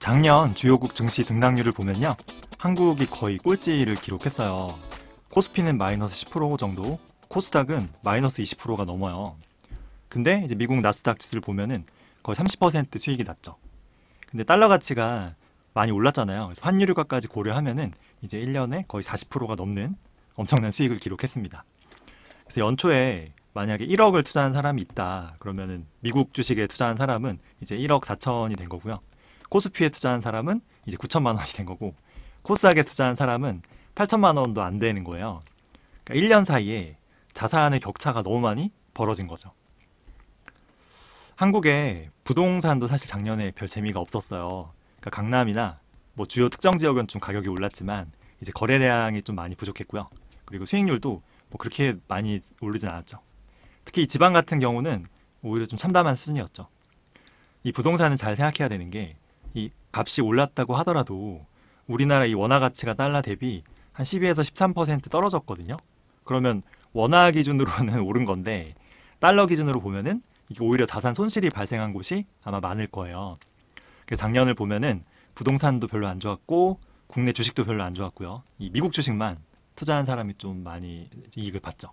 작년 주요국 증시 등락률을 보면요, 한국이 거의 꼴찌를 기록했어요. 코스피는 마이너스 10% 정도, 코스닥은 마이너스 20%가 넘어요. 근데 이제 미국 나스닥 지수를 보면은 거의 30% 수익이 났죠. 근데 달러 가치가 많이 올랐잖아요. 그래서 환율 효과까지 고려하면은 이제 1년에 거의 40%가 넘는 엄청난 수익을 기록했습니다. 그래서 연초에 만약에 1억을 투자한 사람이 있다 그러면은 미국 주식에 투자한 사람은 이제 1억 4천이 된 거고요. 코스피에 투자한 사람은 이제 9천만 원이 된 거고, 코스닥에 투자한 사람은 8천만 원도 안 되는 거예요. 그러니까 1년 사이에 자산의 격차가 너무 많이 벌어진 거죠. 한국의 부동산도 사실 작년에 별 재미가 없었어요. 그러니까 강남이나 뭐 주요 특정 지역은 좀 가격이 올랐지만 이제 거래량이 좀 많이 부족했고요. 그리고 수익률도 뭐 그렇게 많이 오르진 않았죠. 특히 지방 같은 경우는 오히려 좀 참담한 수준이었죠. 이 부동산은 잘 생각해야 되는 게, 이 값이 올랐다고 하더라도 우리나라 이 원화 가치가 달러 대비 한 12에서 13% 떨어졌거든요. 그러면 원화 기준으로는 오른 건데 달러 기준으로 보면은 이게 오히려 자산 손실이 발생한 곳이 아마 많을 거예요. 그래서 작년을 보면은 부동산도 별로 안 좋았고 국내 주식도 별로 안 좋았고요. 이 미국 주식만 투자한 사람이 좀 많이 이익을 봤죠.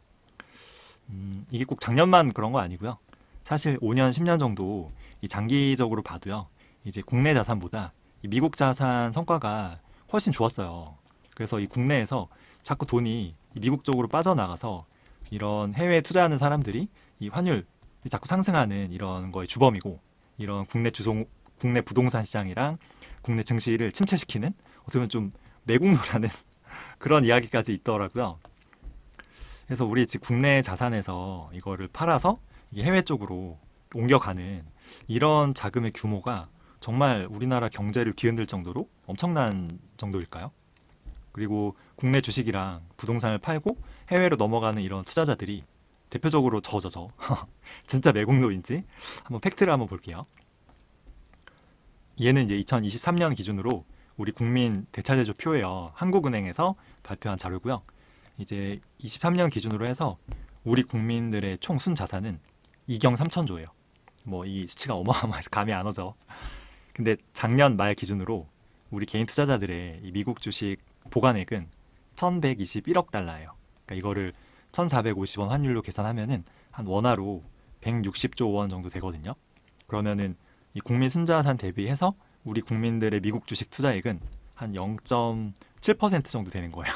이게 꼭 작년만 그런 거 아니고요. 사실 5년, 10년 정도 이 장기적으로 봐도요, 이제 국내 자산보다 이 미국 자산 성과가 훨씬 좋았어요. 그래서 이 국내에서 자꾸 돈이 이 미국 쪽으로 빠져나가서 이런 해외에 투자하는 사람들이 이 환율 자꾸 상승하는 이런 거의 주범이고, 이런 국내 부동산 시장이랑 국내 증시를 침체시키는, 어떻게 보면 좀 매국노라는 그런 이야기까지 있더라고요. 그래서 우리 즉 국내 자산에서 이거를 팔아서 이게 해외 쪽으로 옮겨가는 이런 자금의 규모가 정말 우리나라 경제를 뒤흔들 정도로 엄청난 정도일까요? 그리고 국내 주식이랑 부동산을 팔고 해외로 넘어가는 이런 투자자들이 대표적으로 저죠. 진짜 매국노인지 한번 팩트를 한번 볼게요. 얘는 이제 2023년 기준으로 우리 국민 대차대조 표예요. 한국은행에서 발표한 자료고요. 이제 23년 기준으로 해서 우리 국민들의 총 순자산은 2경 3천조예요. 뭐 이 수치가 어마어마해서 감이 안 오죠. 근데 작년 말 기준으로 우리 개인 투자자들의 이 미국 주식 보관액은 1121억 달러예요. 그러니까 이거를 1450원 환율로 계산하면은 한 원화로 160조 원 정도 되거든요. 그러면은 이 국민 순자산 대비해서 우리 국민들의 미국 주식 투자액은 한 0.7% 정도 되는 거예요.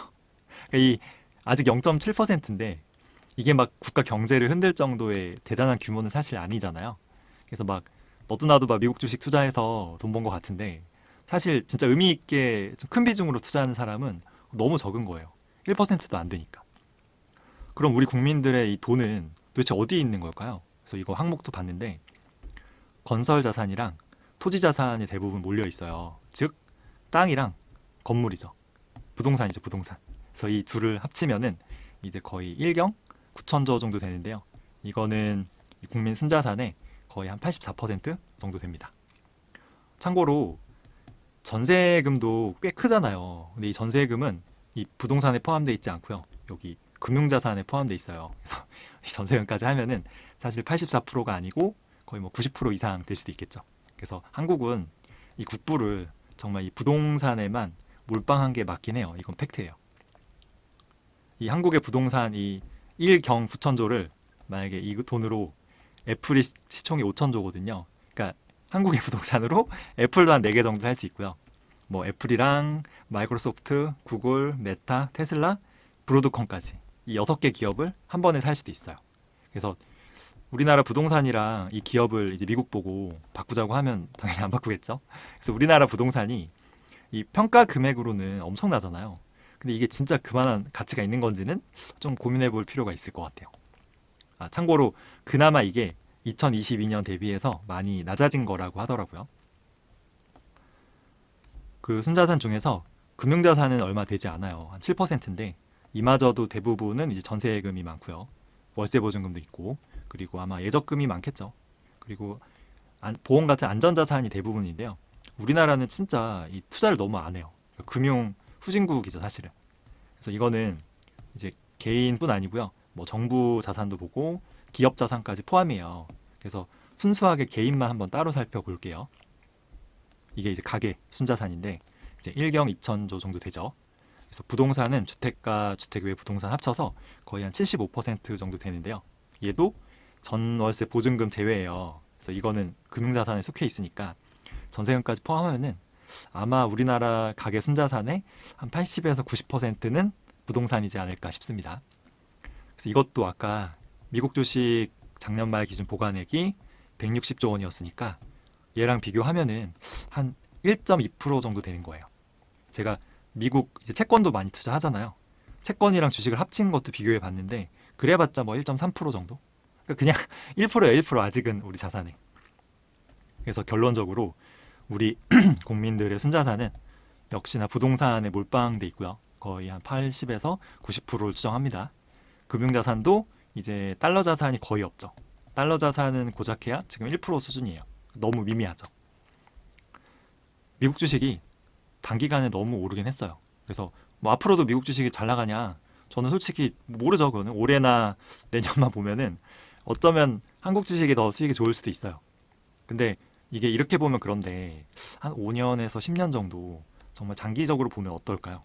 그러니까 이 아직 0.7%인데 이게 막 국가 경제를 흔들 정도의 대단한 규모는 사실 아니잖아요. 그래서 막 너도 나도 막 미국 주식 투자해서 돈 번 것 같은데, 사실 진짜 의미 있게 좀 큰 비중으로 투자하는 사람은 너무 적은 거예요. 1%도 안 되니까. 그럼 우리 국민들의 이 돈은 도대체 어디에 있는 걸까요? 그래서 이거 항목도 봤는데 건설 자산이랑 토지 자산이 대부분 몰려 있어요. 즉 땅이랑 건물이죠. 부동산이죠, 부동산. 그래서 이 둘을 합치면은 이제 거의 1경 9천조 정도 되는데요. 이거는 국민 순자산의 거의 한 84% 정도 됩니다. 참고로 전세금도 꽤 크잖아요. 근데 이 전세금은 이 부동산에 포함되어 있지 않고요. 여기 금융자산에 포함되어 있어요. 그래서 이 전세금까지 하면은 사실 84%가 아니고 거의 뭐 90% 이상 될 수도 있겠죠. 그래서 한국은 이 국부를 정말 이 부동산에만 몰빵한 게 맞긴 해요. 이건 팩트예요. 이 한국의 부동산 이 1경 9천조를 만약에 이 돈으로 애플이 시총이 5천조거든요. 그러니까 한국의 부동산으로 애플도 한 4개 정도 살 수 있고요. 뭐 애플이랑 마이크로소프트, 구글, 메타, 테슬라, 브로드컴까지 이 6개 기업을 한 번에 살 수도 있어요. 그래서 우리나라 부동산이랑 이 기업을 이제 미국 보고 바꾸자고 하면 당연히 안 바꾸겠죠. 그래서 우리나라 부동산이 이 평가 금액으로는 엄청나잖아요. 근데 이게 진짜 그만한 가치가 있는 건지는 좀 고민해 볼 필요가 있을 것 같아요. 참고로 그나마 이게 2022년 대비해서 많이 낮아진 거라고 하더라고요. 그 순자산 중에서 금융자산은 얼마 되지 않아요. 한 7%인데 이마저도 대부분은 이제 전세금이 많고요. 월세 보증금도 있고, 그리고 아마 예적금이 많겠죠. 그리고 보험 같은 안전자산이 대부분인데요. 우리나라는 진짜 이 투자를 너무 안 해요. 금융 후진국이죠, 사실은. 그래서 이거는 이제 개인뿐 아니고요. 뭐 정부 자산도 보고 기업 자산까지 포함해요. 그래서 순수하게 개인만 한번 따로 살펴볼게요. 이게 이제 가계 순자산인데 이제 1경 2천조 정도 되죠. 그래서 부동산은 주택과 주택 외 부동산 합쳐서 거의 한 75% 정도 되는데요. 얘도 전월세 보증금 제외예요. 그래서 이거는 금융자산에 속해 있으니까 전세금까지 포함하면은 아마 우리나라 가계 순자산의 한 80에서 90%는 부동산이지 않을까 싶습니다. 그래서 이것도 아까 미국 주식 작년 말 기준 보관액이 160조 원이었으니까 얘랑 비교하면은 한 1.2% 정도 되는 거예요. 제가 미국 이제 채권도 많이 투자하잖아요. 채권이랑 주식을 합친 것도 비교해 봤는데 그래봤자 뭐 1.3% 정도? 그러니까 그냥 1%야 1% 아직은 우리 자산에. 그래서 결론적으로 우리 국민들의 순자산은 역시나 부동산에 몰빵돼 있고요. 거의 한 80에서 90%를 추정합니다. 금융자산도 이제 달러 자산이 거의 없죠. 달러 자산은 고작해야 지금 1% 수준이에요. 너무 미미하죠. 미국 주식이 단기간에 너무 오르긴 했어요. 그래서 뭐 앞으로도 미국 주식이 잘 나가냐? 저는 솔직히 모르죠. 그거는 올해나 내년만 보면은 어쩌면 한국 주식이 더 수익이 좋을 수도 있어요. 근데 이게 이렇게 보면 그런데 한 5년에서 10년 정도 정말 장기적으로 보면 어떨까요?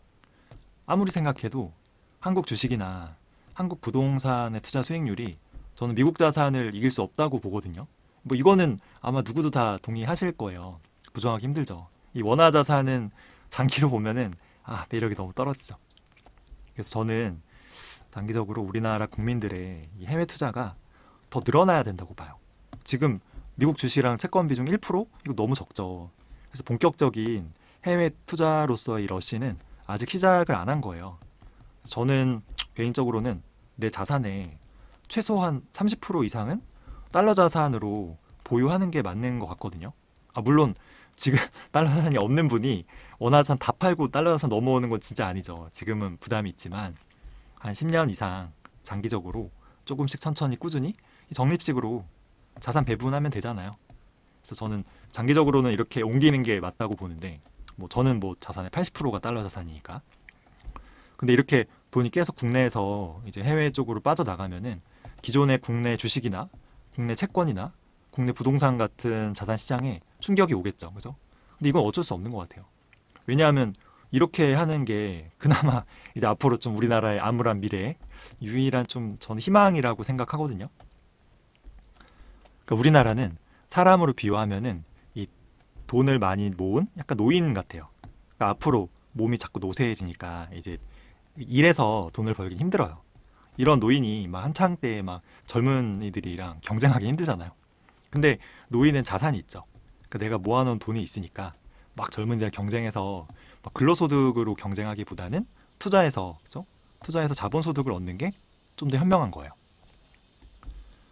아무리 생각해도 한국 주식이나 한국 부동산의 투자 수익률이 저는 미국 자산을 이길 수 없다고 보거든요. 뭐 이거는 아마 누구도 다 동의하실 거예요. 부정하기 힘들죠. 이 원화 자산은 장기로 보면은 매력이 너무 떨어지죠. 그래서 저는 단기적으로 우리나라 국민들의 이 해외 투자가 더 늘어나야 된다고 봐요. 지금 미국 주식이랑 채권 비중 1%? 이거 너무 적죠. 그래서 본격적인 해외 투자로서의 러시는 아직 시작을 안 한 거예요. 저는 개인적으로는 내 자산의 최소한 30% 이상은 달러 자산으로 보유하는 게 맞는 것 같거든요. 물론 지금 달러 자산이 없는 분이 원화 자산 다 팔고 달러 자산 넘어오는 건 진짜 아니죠. 지금은 부담이 있지만 한 10년 이상 장기적으로 조금씩 천천히 꾸준히 적립식으로 자산 배분하면 되잖아요. 그래서 저는 장기적으로는 이렇게 옮기는 게 맞다고 보는데 뭐 저는 뭐 자산의 80%가 달러 자산이니까. 근데 이렇게 돈이 계속 국내에서 이제 해외 쪽으로 빠져나가면은 기존의 국내 주식이나 국내 채권이나 국내 부동산 같은 자산 시장에 충격이 오겠죠. 그죠? 근데 이건 어쩔 수 없는 것 같아요. 왜냐하면 이렇게 하는 게 그나마 이제 앞으로 좀 우리나라의 암울한 미래에 유일한 좀 저는 희망이라고 생각하거든요. 그러니까 우리나라는 사람으로 비유하면은 이 돈을 많이 모은 약간 노인 같아요. 그러니까 앞으로 몸이 자꾸 노쇠해지니까 이제 일해서 돈을 벌기 힘들어요. 이런 노인이 막 한창 때 막 젊은이들이랑 경쟁하기 힘들잖아요. 근데 노인은 자산이 있죠. 그러니까 내가 모아놓은 돈이 있으니까 막 젊은이들 경쟁해서 막 근로소득으로 경쟁하기보다는 투자해서, 그죠? 투자해서 자본소득을 얻는 게 좀 더 현명한 거예요.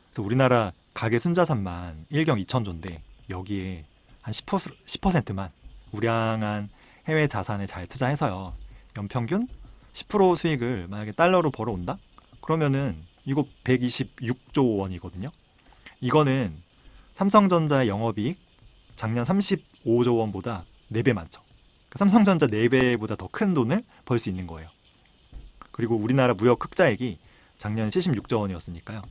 그래서 우리나라 가계 순자산만 1경 2천조인데 여기에 한 10%만 우량한 해외 자산에 잘 투자해서요. 연평균 10% 수익을 만약에 달러로 벌어온다? 그러면은 이거 126조 원이거든요. 이거는 삼성전자의 영업이익 작년 35조 원보다 4배 많죠. 그러니까 삼성전자 4배보다 더 큰 돈을 벌 수 있는 거예요. 그리고 우리나라 무역 흑자액이 작년 76조 원이었으니까요.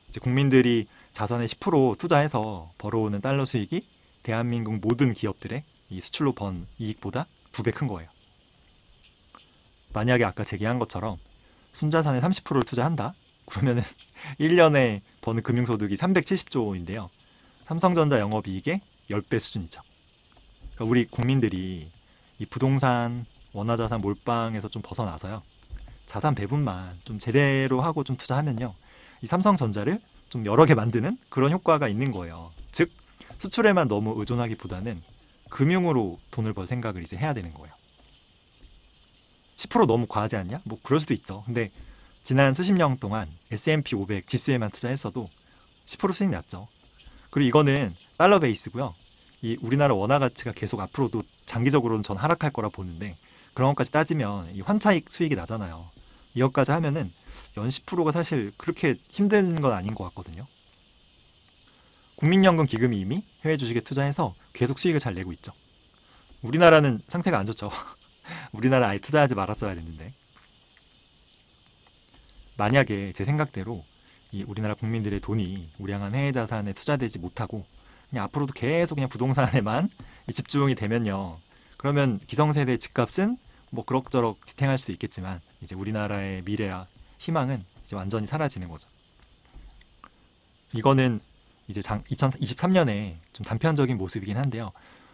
이제 국민들이 자산의 10% 투자해서 벌어오는 달러 수익이 대한민국 모든 기업들의 이 수출로 번 이익보다 2배 큰 거예요. 만약에 아까 제기한 것처럼 순자산의 30%를 투자한다? 그러면은 1년에 버는 금융소득이 370조인데요. 삼성전자 영업이익의 10배 수준이죠. 그러니까 우리 국민들이 이 부동산, 원화자산 몰빵에서 좀 벗어나서요. 자산 배분만 좀 제대로 하고 좀 투자하면요. 이 삼성전자를 좀 여러 개 만드는 그런 효과가 있는 거예요. 즉 수출에만 너무 의존하기보다는 금융으로 돈을 벌 생각을 이제 해야 되는 거예요. 10% 너무 과하지 않냐? 뭐 그럴 수도 있죠. 근데 지난 수십 년 동안 S&P 500 지수에만 투자했어도 10% 수익 났죠. 그리고 이거는 달러 베이스고요. 이 우리나라 원화 가치가 계속 앞으로도 장기적으로는 전 하락할 거라 보는데 그런 것까지 따지면 이 환차익 수익이 나잖아요. 이것까지 하면은 연 10%가 사실 그렇게 힘든 건 아닌 것 같거든요. 국민연금 기금이 이미 해외 주식에 투자해서 계속 수익을 잘 내고 있죠. 우리나라는 상태가 안 좋죠. 우리나라 아예 투자하지 말았어야 했는데. 만약에 제 생각대로 이 우리나라 국민들의 돈이 우량한 해외 자산에 투자되지 못하고 그냥 앞으로도 계속 그냥 부동산에만 집중이 되면요. 그러면 기성세대 집값은 뭐 그럭저럭 지탱할 수 있겠지만 이제 우리나라의 미래와 희망은 이제 완전히 사라지는 거죠. 이거는 이제 2023년에 좀 단편적인 모습이긴 한데요.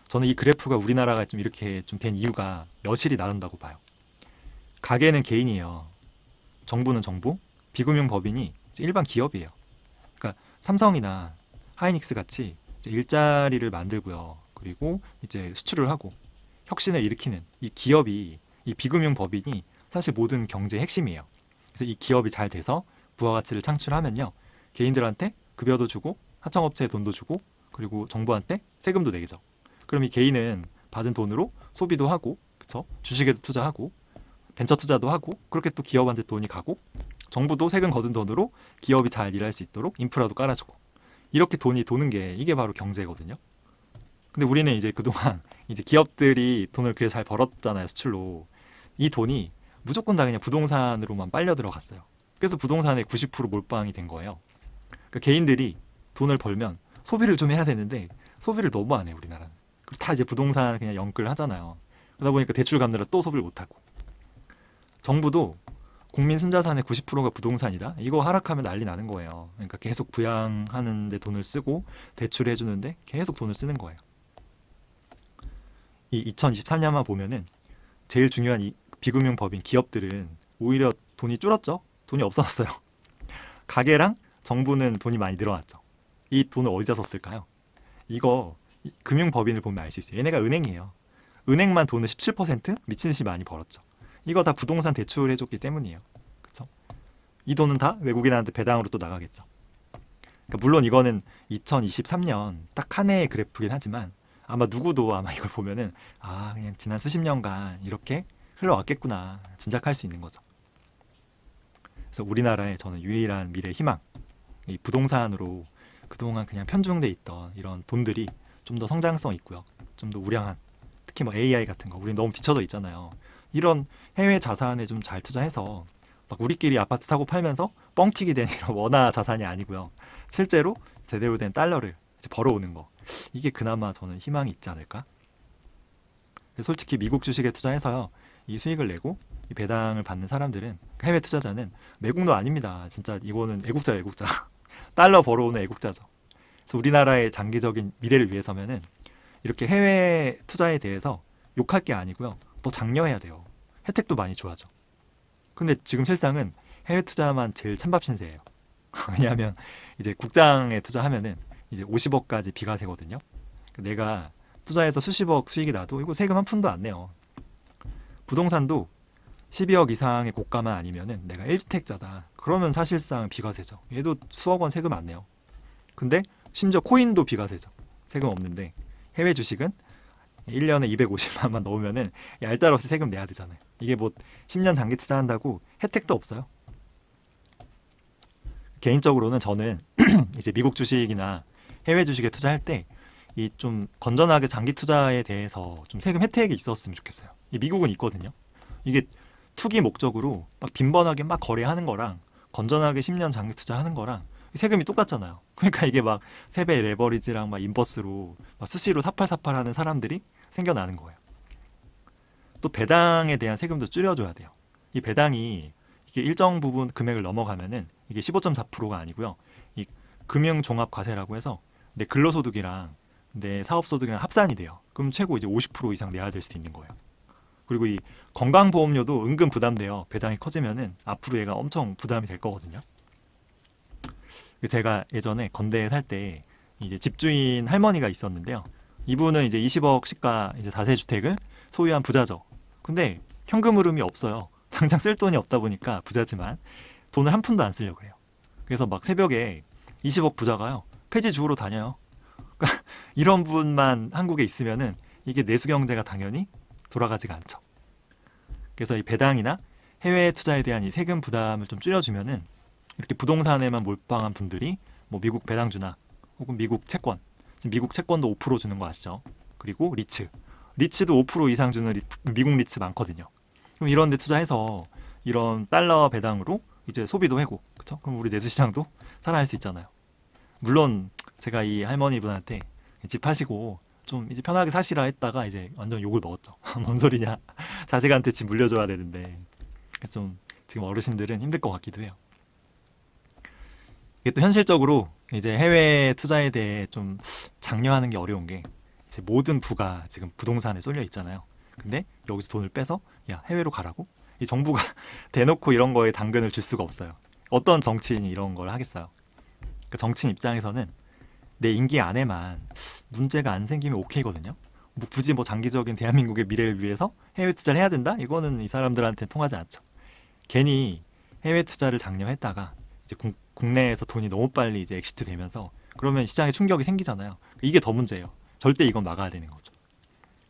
저는 이 그래프가 우리나라가 좀 이렇게 좀 된 이유가 여실히 나눈다고 봐요. 가게는 개인이에요. 정부는 정부, 비금융 법인이 일반 기업이에요. 그러니까 삼성이나 하이닉스 같이 이제 일자리를 만들고요. 그리고 이제 수출을 하고 혁신을 일으키는 이 기업이, 이 비금융 법인이 사실 모든 경제의 핵심이에요. 그래서 이 기업이 잘 돼서 부가가치를 창출하면요, 개인들한테 급여도 주고 하청업체에 돈도 주고 그리고 정부한테 세금도 내죠. 그럼 이 개인은 받은 돈으로 소비도 하고, 그쵸? 주식에도 투자하고 벤처 투자도 하고, 그렇게 또 기업한테 돈이 가고, 정부도 세금 거둔 돈으로 기업이 잘 일할 수 있도록 인프라도 깔아주고, 이렇게 돈이 도는 게 이게 바로 경제거든요. 근데 우리는 이제 그동안 이제 기업들이 돈을 그래 잘 벌었잖아요, 수출로. 이 돈이 무조건 다 그냥 부동산으로만 빨려 들어갔어요. 그래서 부동산의 90% 몰빵이 된 거예요. 그러니까 개인들이 돈을 벌면 소비를 좀 해야 되는데 소비를 너무 안 해요, 우리나라는. 그리고 다 이제 부동산 그냥 연끌 하잖아요. 그러다 보니까 대출 갚느라 또 소비를 못 하고. 정부도 국민 순자산의 90%가 부동산이다, 이거 하락하면 난리 나는 거예요. 그러니까 계속 부양하는 데 돈을 쓰고 대출해 주는데 계속 돈을 쓰는 거예요. 이 2023년만 보면은 제일 중요한 이 비금융 법인 기업들은 오히려 돈이 줄었죠. 돈이 없어졌어요. 가게랑 정부는 돈이 많이 늘어났죠. 이 돈을 어디다 썼을까요? 이거 금융법인을 보면 알 수 있어요. 얘네가 은행이에요. 은행만 돈을 17% 미친 듯이 많이 벌었죠. 이거 다 부동산 대출해줬기 때문이에요. 그쵸? 이 돈은 다 외국인한테 배당으로 또 나가겠죠. 그러니까 물론 이거는 2023년 딱 한 해의 그래프긴 하지만 아마 누구도 아마 이걸 보면은 그냥 지난 수십 년간 이렇게 흘러왔겠구나 짐작할 수 있는 거죠. 그래서 우리나라의 저는 유일한 미래 희망, 이 부동산으로 그동안 그냥 편중돼 있던 이런 돈들이 좀 더 성장성 있고요, 좀 더 우량한, 특히 뭐 AI 같은 거, 우리 너무 뒤쳐져 있잖아요. 이런 해외 자산에 좀 잘 투자해서 막 우리끼리 아파트 사고 팔면서 뻥튀기 된 이런 원화 자산이 아니고요, 실제로 제대로 된 달러를 이제 벌어오는 거, 이게 그나마 저는 희망이 있지 않을까. 솔직히 미국 주식에 투자해서요, 이 수익을 내고 이 배당을 받는 사람들은, 해외 투자자는 매국노 아닙니다. 진짜 이거는 애국자예요, 애국자. 달러 벌어오는 애국자죠. 그래서 우리나라의 장기적인 미래를 위해서면은 이렇게 해외 투자에 대해서 욕할 게 아니고요, 더 장려해야 돼요. 혜택도 많이 줘야죠. 근데 지금 실상은 해외 투자만 제일 찬밥 신세예요. 왜냐하면 이제 국장에 투자하면은 이제 50억까지 비과세거든요. 내가 투자해서 수십억 수익이 나도 이거 세금 한 푼도 안 내요. 부동산도 12억 이상의 고가만 아니면은 내가 1주택자다, 그러면 사실상 비과세죠. 얘도 수억 원 세금 안 내요. 근데 심지어 코인도 비과세죠. 세금 없는데, 해외 주식은 1년에 250만만 넣으면은 얄짤없이 세금 내야 되잖아요. 이게 뭐 10년 장기 투자한다고 혜택도 없어요. 개인적으로는 저는 이제 미국 주식이나 해외 주식에 투자할 때 이 좀 건전하게 장기 투자에 대해서 좀 세금 혜택이 있었으면 좋겠어요. 이 미국은 있거든요. 이게 투기 목적으로 막 빈번하게 막 거래하는 거랑 건전하게 10년 장기 투자하는 거랑 세금이 똑같잖아요. 그러니까 이게 막 세배 레버리지랑 막 인버스로 막 수시로 사팔사팔하는 사람들이 생겨나는 거예요. 또 배당에 대한 세금도 줄여줘야 돼요. 이 배당이 이게 일정 부분 금액을 넘어가면은 이게 15.4%가 아니고요, 이 금융종합과세라고 해서 내 근로소득이랑 내 사업소득이랑 합산이 돼요. 그럼 최고 이제 50% 이상 내야 될 수도 있는 거예요. 그리고 이 건강보험료도 은근 부담돼요. 배당이 커지면은 앞으로 얘가 엄청 부담이 될 거거든요. 제가 예전에 건대에 살 때 이제 집주인 할머니가 있었는데요. 이분은 이제 20억 시가 이제 다세주택을 소유한 부자죠. 근데 현금 흐름이 없어요. 당장 쓸 돈이 없다 보니까 부자지만 돈을 한 푼도 안 쓰려고 해요. 그래서 막 새벽에 20억 부자가요, 폐지 주우러 다녀요. 그러니까 이런 분만 한국에 있으면은 이게 내수 경제가 당연히 돌아가지가 않죠. 그래서 이 배당이나 해외 투자에 대한 이 세금 부담을 좀 줄여주면은 이렇게 부동산에만 몰빵한 분들이 뭐 미국 배당주나 혹은 미국 채권, 지금 미국 채권도 5% 주는 거 아시죠? 그리고 리츠도 5% 이상 주는 미국 리츠 많거든요. 그럼 이런 데 투자해서 이런 달러 배당으로 이제 소비도 하고, 그쵸? 그럼 우리 내수시장도 살아날 수 있잖아요. 물론 제가 이 할머니 분한테 집 파시고 좀 이제 편하게 사시라 했다가 이제 완전 욕을 먹었죠. 뭔 소리냐. 자식한테 집 물려줘야 되는데. 그래서 좀 지금 어르신들은 힘들 것 같기도 해요. 이게 또 현실적으로 이제 해외 투자에 대해 좀 장려하는 게 어려운 게 이제 모든 부가 지금 부동산에 쏠려 있잖아요. 근데 여기서 돈을 빼서 야 해외로 가라고? 이 정부가 대놓고 이런 거에 당근을 줄 수가 없어요. 어떤 정치인이 이런 걸 하겠어요. 그러니까 정치인 입장에서는 내 임기 안에만 문제가 안 생기면 오케이거든요. 뭐 굳이 뭐 장기적인 대한민국의 미래를 위해서 해외 투자를 해야 된다? 이거는 이 사람들한테 통하지 않죠. 괜히 해외 투자를 장려했다가 이제 국내에서 돈이 너무 빨리 이제 엑시트 되면서 그러면 시장에 충격이 생기잖아요. 이게 더 문제예요. 절대 이건 막아야 되는 거죠.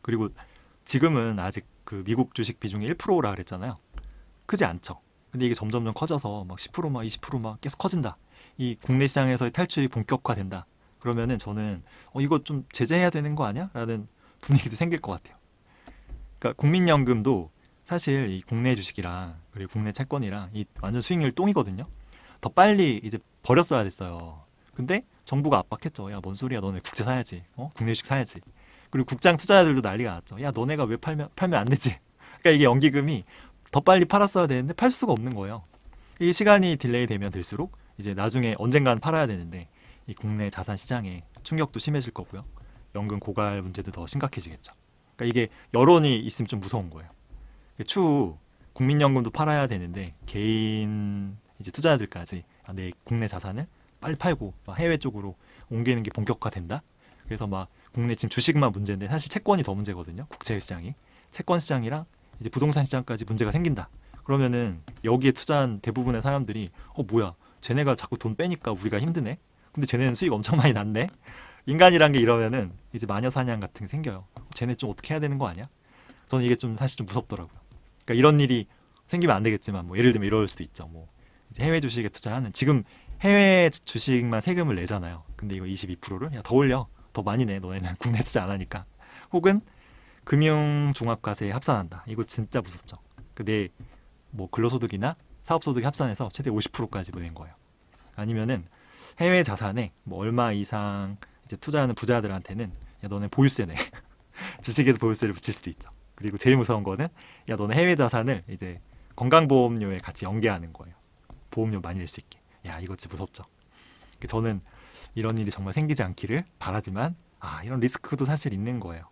그리고 지금은 아직 그 미국 주식 비중이 1%라 그랬잖아요. 크지 않죠. 근데 이게 점점점 커져서 막 10% 막 20% 막 계속 커진다. 이 국내 시장에서의 탈출이 본격화된다. 그러면은 저는 이거 좀 제재해야 되는 거 아니야? 라는 분위기도 생길 것 같아요. 그러니까 국민연금도 사실 이 국내 주식이랑 그리고 국내 채권이랑 이 완전 수익률 똥이거든요. 더 빨리 이제 버렸어야 됐어요. 근데 정부가 압박했죠. 야, 뭔 소리야? 너네 국채 사야지. 국내 주식 사야지. 그리고 국장 투자자들도 난리가 났죠. 야, 너네가 왜 팔면 안 되지? 그러니까 이게 연기금이 더 빨리 팔았어야 되는데 팔 수가 없는 거예요. 이 시간이 딜레이 되면 될수록 이제 나중에 언젠간 팔아야 되는데 이 국내 자산 시장에 충격도 심해질 거고요. 연금 고갈 문제도 더 심각해지겠죠. 그러니까 이게 여론이 있으면 좀 무서운 거예요. 추후 국민연금도 팔아야 되는데 개인 이제 투자자들까지 내 국내 자산을 빨리 팔고 해외 쪽으로 옮기는 게 본격화된다. 그래서 막 국내 지금 주식만 문제인데 사실 채권이 더 문제거든요. 국채 시장이 채권 시장이랑 이제 부동산 시장까지 문제가 생긴다. 그러면은 여기에 투자한 대부분의 사람들이 뭐야? 쟤네가 자꾸 돈 빼니까 우리가 힘드네. 근데 쟤네는 수익 엄청 많이 났네. 인간이란 게 이러면은 이제 마녀 사냥 같은 게 생겨요. 쟤네 좀 어떻게 해야 되는 거 아니야? 저는 이게 좀 사실 좀 무섭더라고요. 그러니까 이런 일이 생기면 안 되겠지만 뭐 예를 들면 이럴 수도 있죠. 뭐 이제 해외 주식에 투자하는 지금 해외 주식만 세금을 내잖아요. 근데 이거 22%를 야, 더 올려. 더 많이 내. 너네는 국내 투자 안 하니까. 혹은 금융종합과세에 합산한다. 이거 진짜 무섭죠. 내 뭐 근로소득이나 사업소득이 합산해서 최대 50%까지 보낸 거예요. 아니면은 해외 자산에 뭐 얼마 이상 이제 투자하는 부자들한테는 야, 너네 보유세 내. 주식에도 보유세를 붙일 수도 있죠. 그리고 제일 무서운 거는 야, 너네 해외 자산을 이제 건강보험료에 같이 연계하는 거예요. 보험료 많이 낼 수 있게. 야, 이거 진짜 무섭죠. 저는 이런 일이 정말 생기지 않기를 바라지만 이런 리스크도 사실 있는 거예요.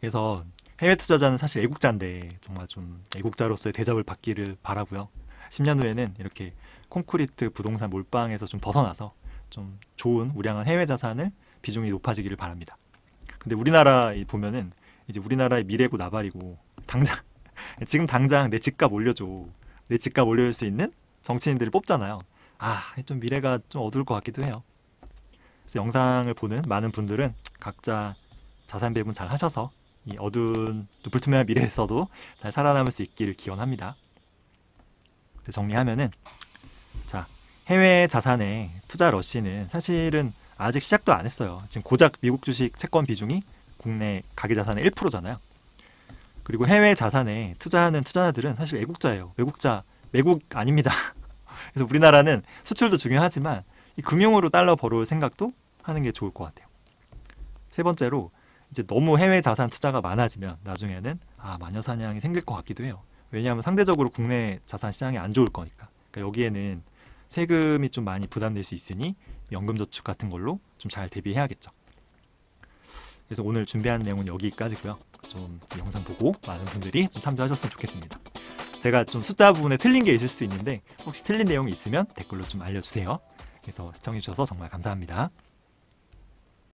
그래서 해외 투자자는 사실 애국자인데 정말 좀 애국자로서의 대접을 받기를 바라고요. 10년 후에는 이렇게 콘크리트 부동산 몰빵에서 좀 벗어나서 좀 좋은 우량한 해외 자산을 비중이 높아지기를 바랍니다. 근데 우리나라 보면은 이제 우리나라의 미래고 나발이고 지금 당장 내 집값 올려줘. 내 집값 올려줄 수 있는 정치인들을 뽑잖아요. 좀 미래가 좀 어두울 것 같기도 해요. 그래서 영상을 보는 많은 분들은 각자 자산 배분 잘 하셔서 이 어두운 불투명한 미래에서도 잘 살아남을 수 있기를 기원합니다. 정리하면은 자, 해외 자산의 투자 러시는 사실은 아직 시작도 안 했어요. 지금 고작 미국 주식 채권 비중이 국내 가계 자산의 1%잖아요. 그리고 해외 자산에 투자하는 투자자들은 사실 애국자예요. 외국 아닙니다. 그래서 우리나라는 수출도 중요하지만 이 금융으로 달러 벌어올 생각도 하는 게 좋을 것 같아요. 세 번째로 이제 너무 해외 자산 투자가 많아지면 나중에는 마녀 사냥이 생길 것 같기도 해요. 왜냐하면 상대적으로 국내 자산 시장이 안 좋을 거니까. 그러니까 여기에는 세금이 좀 많이 부담될 수 있으니 연금저축 같은 걸로 좀 잘 대비해야겠죠. 그래서 오늘 준비한 내용은 여기까지고요. 좀 이 영상 보고 많은 분들이 좀 참조하셨으면 좋겠습니다. 제가 좀 숫자 부분에 틀린 게 있을 수도 있는데 혹시 틀린 내용이 있으면 댓글로 좀 알려주세요. 그래서 시청해주셔서 정말 감사합니다.